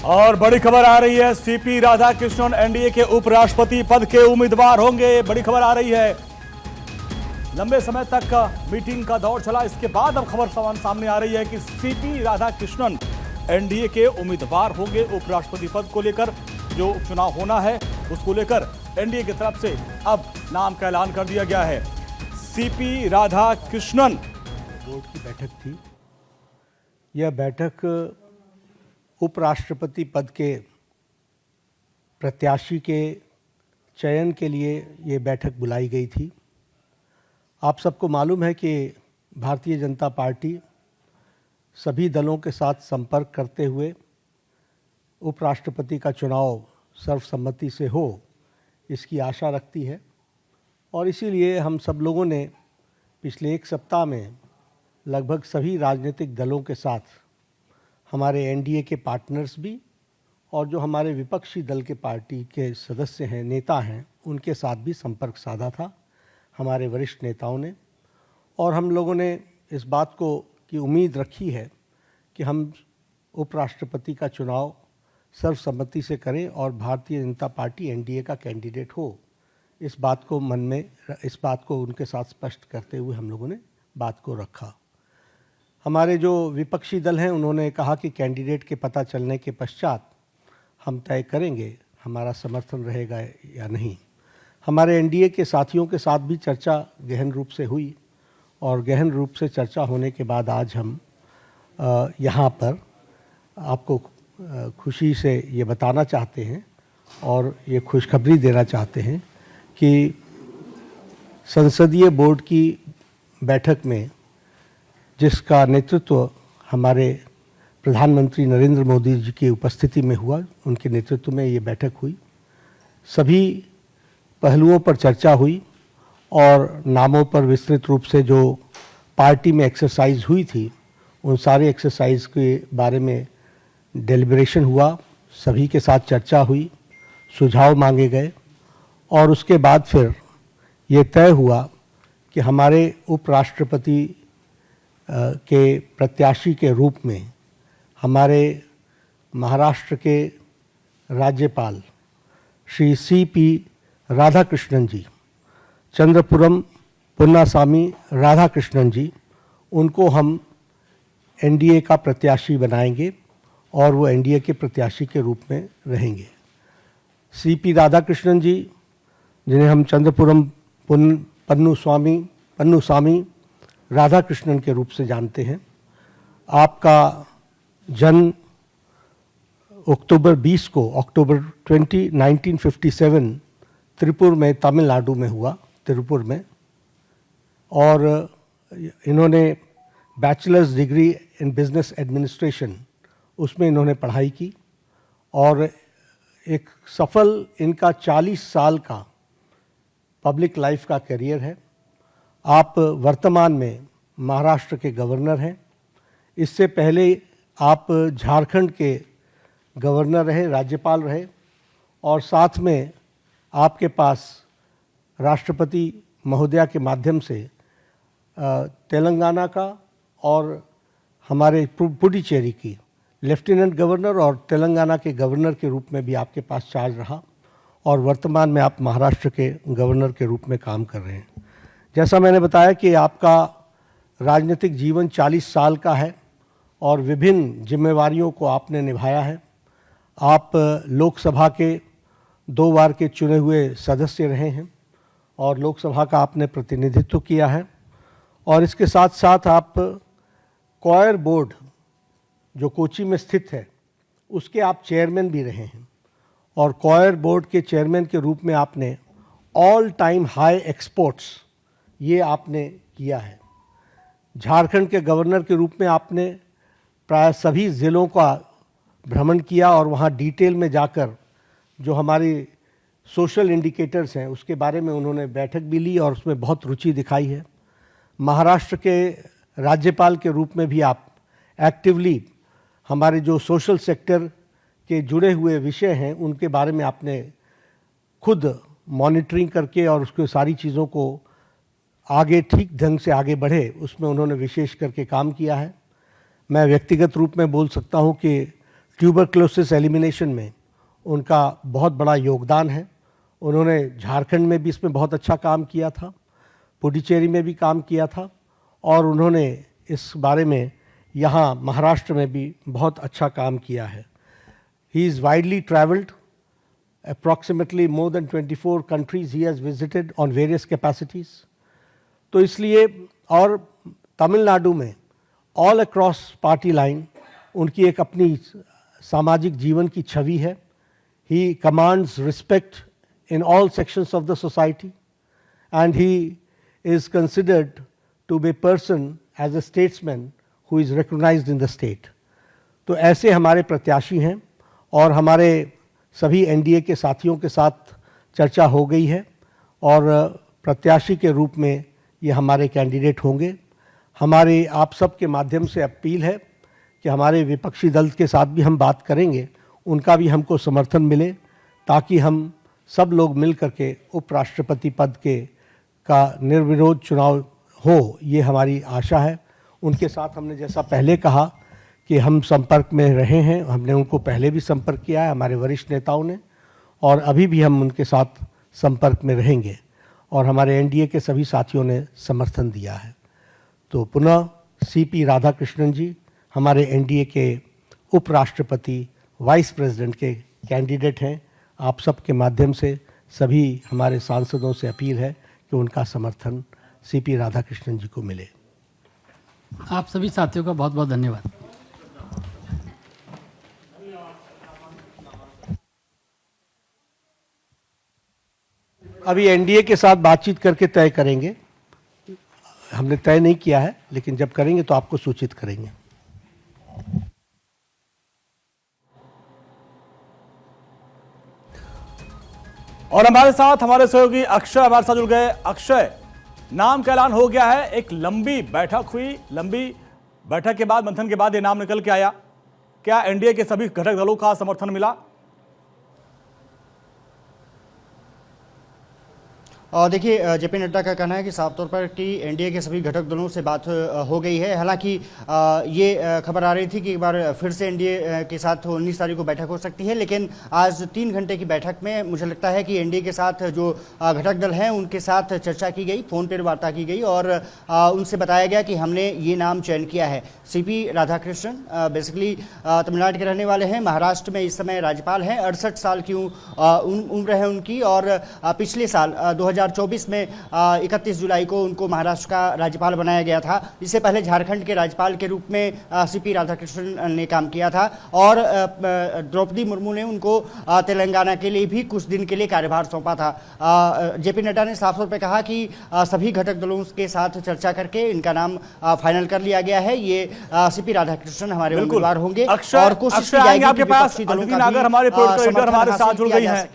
और बड़ी खबर आ रही है, सीपी राधाकृष्णन एनडीए के उपराष्ट्रपति पद के उम्मीदवार होंगे। बड़ी खबर आ रही है। लंबे समय तक मीटिंग का दौर चला, इसके बाद अब खबर सामने आ रही है कि सीपी राधाकृष्णन एनडीए के उम्मीदवार होंगे उपराष्ट्रपति पद को लेकर। जो उपचुनाव होना है उसको लेकर एनडीए की तरफ से अब नाम का ऐलान कर दिया गया है। सीपी राधाकृष्णन बोर्ड की बैठक थी। यह बैठक उपराष्ट्रपति पद के प्रत्याशी के चयन के लिए ये बैठक बुलाई गई थी। आप सबको मालूम है कि भारतीय जनता पार्टी सभी दलों के साथ संपर्क करते हुए उपराष्ट्रपति का चुनाव सर्वसम्मति से हो, इसकी आशा रखती है। और इसीलिए हम सब लोगों ने पिछले एक सप्ताह में लगभग सभी राजनीतिक दलों के साथ, हमारे एनडीए के पार्टनर्स भी और जो हमारे विपक्षी दल के पार्टी के सदस्य हैं, नेता हैं, उनके साथ भी संपर्क साधा था हमारे वरिष्ठ नेताओं ने। और हम लोगों ने इस बात को की उम्मीद रखी है कि हम उपराष्ट्रपति का चुनाव सर्वसम्मति से करें और भारतीय जनता पार्टी एनडीए का कैंडिडेट हो। इस बात को उनके साथ स्पष्ट करते हुए हम लोगों ने बात को रखा। हमारे जो विपक्षी दल हैं उन्होंने कहा कि कैंडिडेट के पता चलने के पश्चात हम तय करेंगे हमारा समर्थन रहेगा या नहीं। हमारे एनडीए के साथियों के साथ भी चर्चा गहन रूप से हुई और गहन रूप से चर्चा होने के बाद आज हम यहाँ पर आपको खुशी से ये बताना चाहते हैं और ये खुशखबरी देना चाहते हैं कि संसदीय बोर्ड की बैठक में जिसका नेतृत्व हमारे प्रधानमंत्री नरेंद्र मोदी जी की उपस्थिति में हुआ, उनके नेतृत्व में ये बैठक हुई। सभी पहलुओं पर चर्चा हुई और नामों पर विस्तृत रूप से जो पार्टी में एक्सरसाइज हुई थी, उन सारे एक्सरसाइज के बारे में डेलिब्रेशन हुआ, सभी के साथ चर्चा हुई, सुझाव मांगे गए और उसके बाद फिर ये तय हुआ कि हमारे उपराष्ट्रपति के प्रत्याशी के रूप में हमारे महाराष्ट्र के राज्यपाल श्री सीपी राधाकृष्णन जी, चंद्रपुरम पुन्नासामी राधाकृष्णन जी, उनको हम एनडीए का प्रत्याशी बनाएंगे और वो एनडीए के प्रत्याशी के रूप में रहेंगे। सीपी राधाकृष्णन जी, जिन्हें हम चंद्रपुरम पन्नुसामी राधाकृष्णन के रूप से जानते हैं, आपका जन्म अक्टूबर 20 1957 त्रिपुर में, तमिलनाडु में हुआ, त्रिपुर में। और इन्होंने bachelors degree in business administration उसमें इन्होंने पढ़ाई की और एक सफल इनका 40 साल का पब्लिक लाइफ का करियर है। आप वर्तमान में महाराष्ट्र के गवर्नर हैं। इससे पहले आप झारखंड के गवर्नर रहे, राज्यपाल रहे और साथ में आपके पास राष्ट्रपति महोदया के माध्यम से तेलंगाना का और हमारे पुडुचेरी की लेफ्टिनेंट गवर्नर और तेलंगाना के गवर्नर के रूप में भी आपके पास चार्ज रहा और वर्तमान में आप महाराष्ट्र के गवर्नर के रूप में काम कर रहे हैं। जैसा मैंने बताया कि आपका राजनीतिक जीवन 40 साल का है और विभिन्न जिम्मेवारियों को आपने निभाया है। आप लोकसभा के 2 बार के चुने हुए सदस्य रहे हैं और लोकसभा का आपने प्रतिनिधित्व किया है और इसके साथ साथ आप कॉयर बोर्ड जो कोची में स्थित है उसके आप चेयरमैन भी रहे हैं और कॉयर बोर्ड के चेयरमैन के रूप में आपने ऑल टाइम हाई एक्सपोर्ट्स ये आपने किया है। झारखंड के गवर्नर के रूप में आपने प्राय सभी ज़िलों का भ्रमण किया और वहाँ डिटेल में जाकर जो हमारी सोशल इंडिकेटर्स हैं उसके बारे में उन्होंने बैठक भी ली और उसमें बहुत रुचि दिखाई है। महाराष्ट्र के राज्यपाल के रूप में भी आप एक्टिवली हमारे जो सोशल सेक्टर के जुड़े हुए विषय हैं उनके बारे में आपने खुद मॉनिटरिंग करके और उसके सारी चीज़ों को आगे ठीक ढंग से आगे बढ़े उसमें उन्होंने विशेष करके काम किया है। मैं व्यक्तिगत रूप में बोल सकता हूं कि ट्यूबरक्लोसिस एलिमिनेशन में उनका बहुत बड़ा योगदान है। उन्होंने झारखंड में भी इसमें बहुत अच्छा काम किया था, पुडुचेरी में भी काम किया था, और उन्होंने इस बारे में यहाँ महाराष्ट्र में भी बहुत अच्छा काम किया है। He is widely travelled, approximately more than 24 countries he has visited on various capacities। तो इसलिए, और तमिलनाडु में ऑल अक्रॉस पार्टी लाइन उनकी एक अपनी सामाजिक जीवन की छवि है। He commands respect in all sections of the society and he is considered to be person as a statesman who is recognized in the state. तो ऐसे हमारे प्रत्याशी हैं, और हमारे सभी एनडीए के साथियों के साथ चर्चा हो गई है, और प्रत्याशी के रूप में ये हमारे कैंडिडेट होंगे। हमारे आप सब के माध्यम से अपील है कि हमारे विपक्षी दल के साथ भी हम बात करेंगे, उनका भी हमको समर्थन मिले, ताकि हम सब लोग मिल करके उपराष्ट्रपति पद का निर्विरोध चुनाव हो, ये हमारी आशा है। उनके साथ हमने जैसा पहले कहा कि हम संपर्क में रहे हैं, हमने उनको पहले भी संपर्क किया है, हमारे वरिष्ठ नेताओं ने, और अभी भी हम उनके साथ संपर्क में रहेंगे, और हमारे एनडीए के सभी साथियों ने समर्थन दिया है। तो पुनः सीपी राधाकृष्णन जी हमारे एनडीए के उपराष्ट्रपति वाइस प्रेसिडेंट के कैंडिडेट हैं। आप सब के माध्यम से सभी हमारे सांसदों से अपील है कि उनका समर्थन सीपी राधाकृष्णन जी को मिले। आप सभी साथियों का बहुत बहुत धन्यवाद। अभी एनडीए के साथ बातचीत करके तय करेंगे, हमने तय नहीं किया है, लेकिन जब करेंगे तो आपको सूचित करेंगे। और हमारे साथ हमारे सहयोगी अक्षय हमारे साथ जुड़ गए। अक्षय, नाम का ऐलान हो गया है, एक लंबी बैठक हुई, लंबी बैठक के बाद, मंथन के बाद ये नाम निकल के आया। क्या एनडीए के सभी घटक दलों का समर्थन मिला? देखिए, जेपी नड्डा का कहना है कि साफ तौर पर कि एनडीए के सभी घटक दलों से बात हो गई है। हालांकि ये खबर आ रही थी कि एक बार फिर से एनडीए के साथ 19 तारीख को बैठक हो सकती है, लेकिन आज 3 घंटे की बैठक में मुझे लगता है कि एनडीए के साथ जो घटक दल हैं उनके साथ चर्चा की गई, फ़ोन पर वार्ता की गई, और उनसे बताया गया कि हमने ये नाम चयन किया है। सीपी राधाकृष्णन बेसिकली तमिलनाडु के रहने वाले हैं, महाराष्ट्र में इस समय राज्यपाल हैं, 68 साल की उम्र है उनकी, और पिछले साल 2024 में 31 जुलाई को उनको महाराष्ट्र का राज्यपाल बनाया गया था। इससे पहले झारखंड के राज्यपाल के रूप में सीपी राधाकृष्णन ने काम किया था, और द्रौपदी मुर्मू ने उनको तेलंगाना के लिए भी कुछ दिन के लिए कार्यभार सौंपा था। जेपी नड्डा ने साफ तौर पर कहा कि सभी घटक दलों के साथ चर्चा करके इनका नाम फाइनल कर लिया गया है। ये सीपी राधाकृष्णन हमारे उम्मीदवार होंगे, और कोशिश की जाएगी आपके पास हमारे साथ जुड़ गई है।